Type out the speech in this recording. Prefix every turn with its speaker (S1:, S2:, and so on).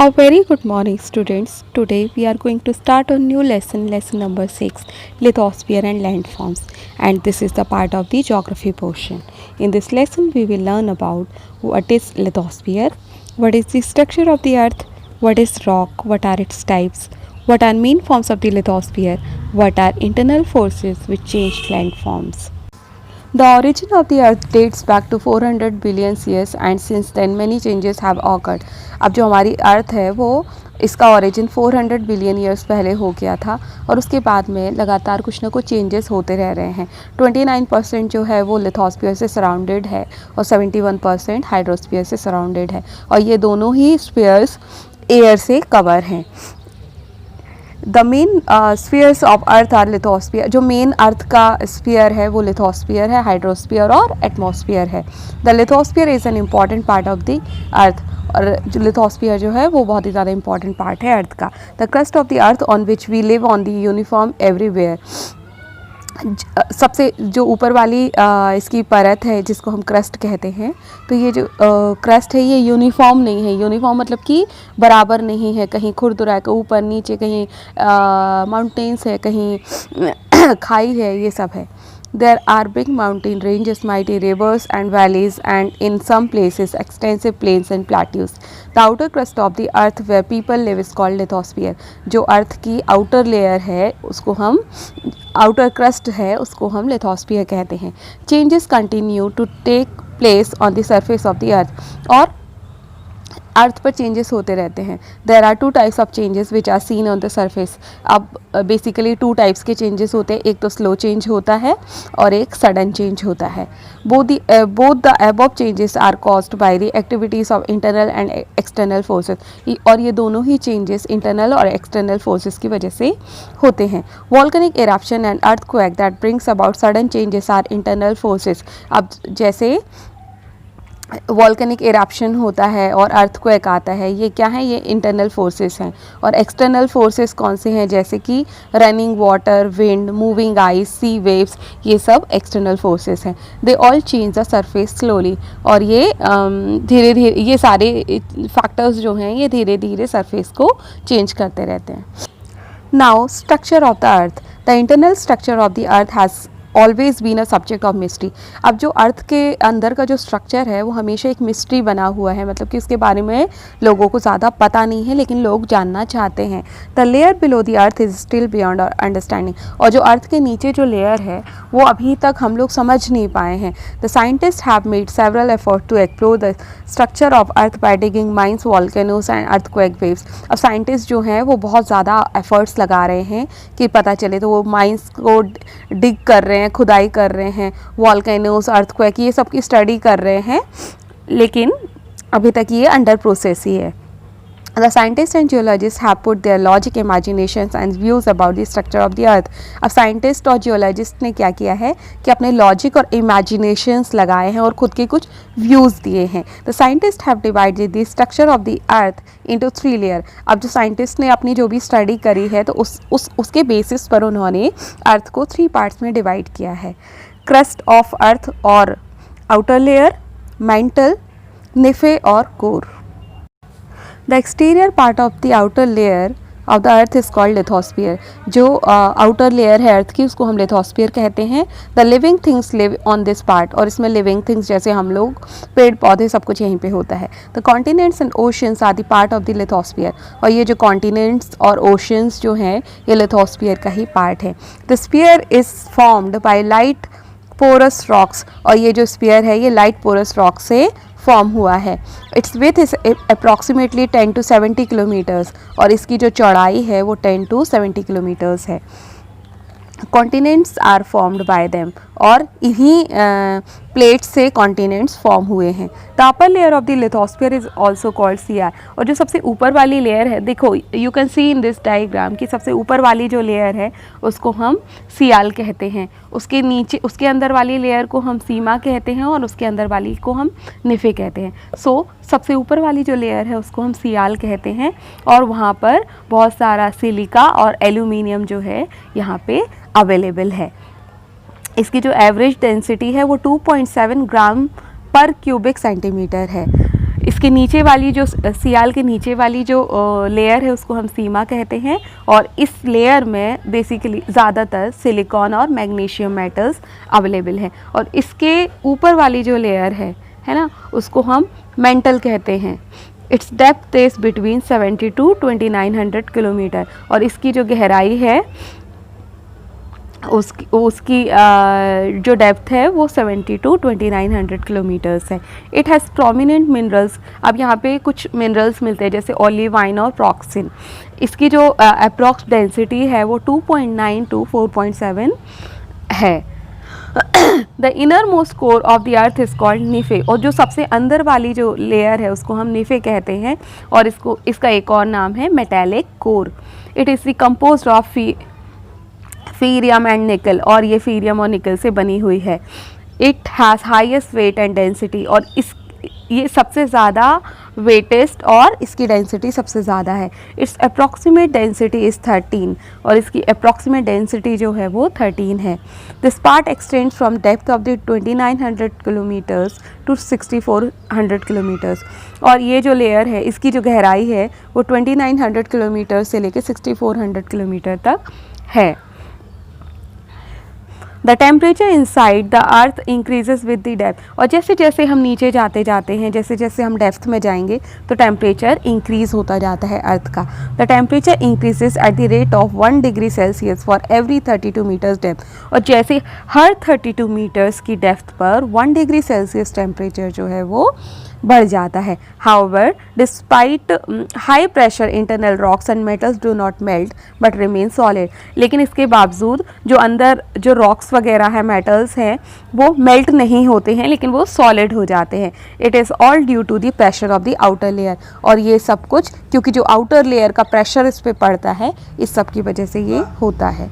S1: A very good morning, students. Today we are going to start a new lesson, lesson number 6, lithosphere and landforms. And this is the part of the geography portion. In this lesson, we will learn about what is lithosphere, what is the structure of the earth, what is rock, what are its types, what are main forms of the lithosphere, what are internal forces which change landforms. The origin of the earth dates back to 400 billion years and since then many changes have occurred. अब जो हमारी अर्थ है वो इसका origin 400 billion years पहले हो गया था और उसके बाद में लगातार कुछ ना कुछ चेंजेस होते रह रहे हैं। 29% जो है वो लिथोस्फीयर से सराउंडेड है और 71% हाइड्रोस्फीयर से सराउंडेड है और ये दोनों ही स्फीयर्स एयर से कवर हैं। The main spheres of earth are lithosphere. जो मेन अर्थ का स्फीयर है वो लिथोस्फीयर है, हाइड्रोस्फीयर और एटमॉस्फेयर है। The lithosphere is an important part of the अर्थ और जो लिथोस्फीयर जो है वो बहुत ही ज़्यादा इंपॉर्टेंट पार्ट है अर्थ का। The crust of the earth on which we live on the uniform everywhere. सबसे जो ऊपर वाली इसकी परत है जिसको हम क्रस्ट कहते हैं, तो ये जो क्रस्ट है ये यूनिफॉर्म नहीं है। यूनिफॉर्म मतलब कि बराबर नहीं है, कहीं खुरदुरा है, ऊपर नीचे, कहीं माउंटेन्स है, कहीं खाई है, ये सब है। There are big mountain ranges, mighty rivers and valleys, and in some places extensive plains and plateaus. The outer crust of the earth where people live is called lithosphere. जो अर्थ की आउटर लेयर है उसको हम outer crust है उसको हम lithosphere कहते हैं। Changes continue to take place on the surface of the earth और अर्थ पर चेंजेस होते रहते हैं। There are two types of changes which are seen on the surface. अब बेसिकली टू टाइप्स के चेंजेस होते हैं, एक तो स्लो चेंज होता है और एक सडन चेंज होता है। Both the above changes are caused by the activities of internal and external forces और ये दोनों ही चेंजेस इंटरनल और एक्सटर्नल फोर्सेस की वजह से होते हैं। Volcanic eruption and earthquake that brings about sudden changes are internal forces. अब जैसे वॉल्केनिक इरप्शन होता है और अर्थक्वेक आता है, ये क्या है? ये इंटरनल फोर्सेस हैं। और एक्सटर्नल फोर्सेस कौन से हैं? जैसे कि running water, wind, moving ice, sea waves, ये सब एक्सटर्नल फोर्सेस हैं। They all change the surface slowly और ये धीरे धीरे ये सारे फैक्टर्स जो हैं ये धीरे धीरे सरफेस को चेंज करते रहते हैं। Now structure of the earth. The internal structure of the earth has always been a subject of mystery. अब जो अर्थ के अंदर का जो स्ट्रक्चर है वो हमेशा एक मिस्ट्री बना हुआ है, मतलब कि उसके बारे में लोगों को ज़्यादा पता नहीं है लेकिन लोग जानना चाहते हैं। The layer below the earth is still beyond our understanding. और जो अर्थ के नीचे जो लेयर है वो अभी तक हम लोग समझ नहीं पाए हैं। The scientist have made several effort to explore the structure of earth by digging mines, volcanoes and earthquake waves. अब साइंटिस्ट जो हैं वो बहुत ज़्यादा एफर्ट्स लगा रहे हैं कि पता चले, तो वो माइंस को डिग कर रहे हैं, खुदाई कर रहे हैं, वॉल्केनोस, अर्थक्वेक, ये सब की स्टडी कर रहे हैं, लेकिन अभी तक ये अंडर प्रोसेस ही है। The scientists and geologists have put their logic, imaginations and views about the structure of the earth. अब साइंटिस्ट और जियोलॉजिस्ट ने क्या किया है कि अपने लॉजिक और इमेजिनेशंस लगाए हैं और खुद के कुछ व्यूज़ दिए हैं। The scientist have divided the structure of the earth into 3 layer. अब जो साइंटिस्ट ने अपनी जो भी स्टडी करी है तो उसके बेसिस पर उन्होंने अर्थ को 3 पार्ट्स में डिवाइड किया है। क्रस्ट ऑफ अर्थ और आउटर लेयर, मैंटल, निफे और core. The exterior part of the outer layer of the earth is called lithosphere. जो outer layer है अर्थ की उसको हम lithosphere कहते हैं। The living things live on this part और इसमें living things जैसे हम लोग, पेड़ पौधे, सब कुछ यहीं पे होता है। The continents and oceans are the part of the lithosphere और ये जो continents और oceans जो हैं ये lithosphere का ही part है। The sphere is formed by light porous rocks और ये जो sphere है ये light porous rock से फॉर्म हुआ है। Its width is approximately 10 to 70 kilometres और इसकी जो चौड़ाई है वो 10 to 70 किलोमीटर्स है। Continents are formed by them और इन्हीं प्लेट्स से कॉन्टिनेंट्स फॉर्म हुए हैं। The upper layer of the lithosphere is also called CR और जो सबसे ऊपर वाली लेयर है, देखो you can see in this diagram कि सबसे ऊपर वाली जो लेयर है उसको हम सियाल कहते हैं, उसके नीचे उसके अंदर वाली लेयर को हम सीमा कहते हैं और उसके अंदर वाली को हम निफे कहते हैं। सो सबसे ऊपर वाली जो लेयर है उसको हम सियाल कहते हैं और वहाँ पर बहुत सारा सिलिका और एल्यूमिनियम जो है यहाँ पे अवेलेबल है। इसकी जो एवरेज डेंसिटी है वो 2.7 ग्राम पर क्यूबिक सेंटीमीटर है। इसके नीचे वाली जो सियाल के नीचे वाली जो लेयर है उसको हम सीमा कहते हैं, और इस लेयर में बेसिकली ज़्यादातर सिलिकॉन और मैग्नीशियम मेटल्स अवेलेबल हैं। और इसके ऊपर वाली जो लेयर है ना, उसको हम मेंटल कहते हैं। It's depth is between 70 to 2900 kilometre, और इसकी जो गहराई है उसकी जो डेप्थ है वो 70 to 2900 किलोमीटर्स है। It has prominent minerals. अब यहाँ पे कुछ मिनरल्स मिलते हैं जैसे ओलिवाइन और प्रॉक्सिन। इसकी जो अप्रॉक्स डेंसिटी है वो 2.9 to 4.7 है। The inner most core of the earth is called nife, और जो सबसे अंदर वाली जो लेयर है उसको हम निफे कहते हैं, और इसका एक और नाम है metallic core. It is composed of ferrum and nickel, और ये फीरियम और निकल से बनी हुई है। It has highest wait and density, और ये सबसे ज़्यादा वेटेस्ट और इसकी डेंसिटी सबसे ज़्यादा है। इट्स अप्रॉक्सीमेट डेंसिटी इज़ 13, और इसकी अप्रॉक्सीमेट डेंसिटी जो है वो 13 है। This part extends from depth of the 2900 kilometres to 6400 kilometres, और ये जो लेयर है इसकी जो गहराई है वो 2900 किलोमीटर से लेकर 6400 किलोमीटर तक है। The temperature inside the earth increases with the depth, और जैसे जैसे हम नीचे जाते जाते हैं, जैसे जैसे हम डेप्थ में जाएंगे तो टेम्परेचर इंक्रीज होता जाता है अर्थ का। The temperature increases at the rate of 1 degree Celsius for every 32 metres depth, और जैसे हर 32 मीटर्स की डेप्थ पर 1 डिग्री सेल्सियस टेम्परेचर जो है वो बढ़ जाता है। However despite high pressure internal rocks and metals do not melt but remain solid, लेकिन इसके बावजूद जो अंदर जो रॉक्स वगैरह है, मेटल्स हैं, वो मेल्ट नहीं होते हैं लेकिन वो सॉलिड हो जाते हैं। It is all due to the pressure of the outer layer, और ये सब कुछ क्योंकि जो आउटर लेयर का प्रेशर इस पर पड़ता है, इस सब की वजह से ये होता है।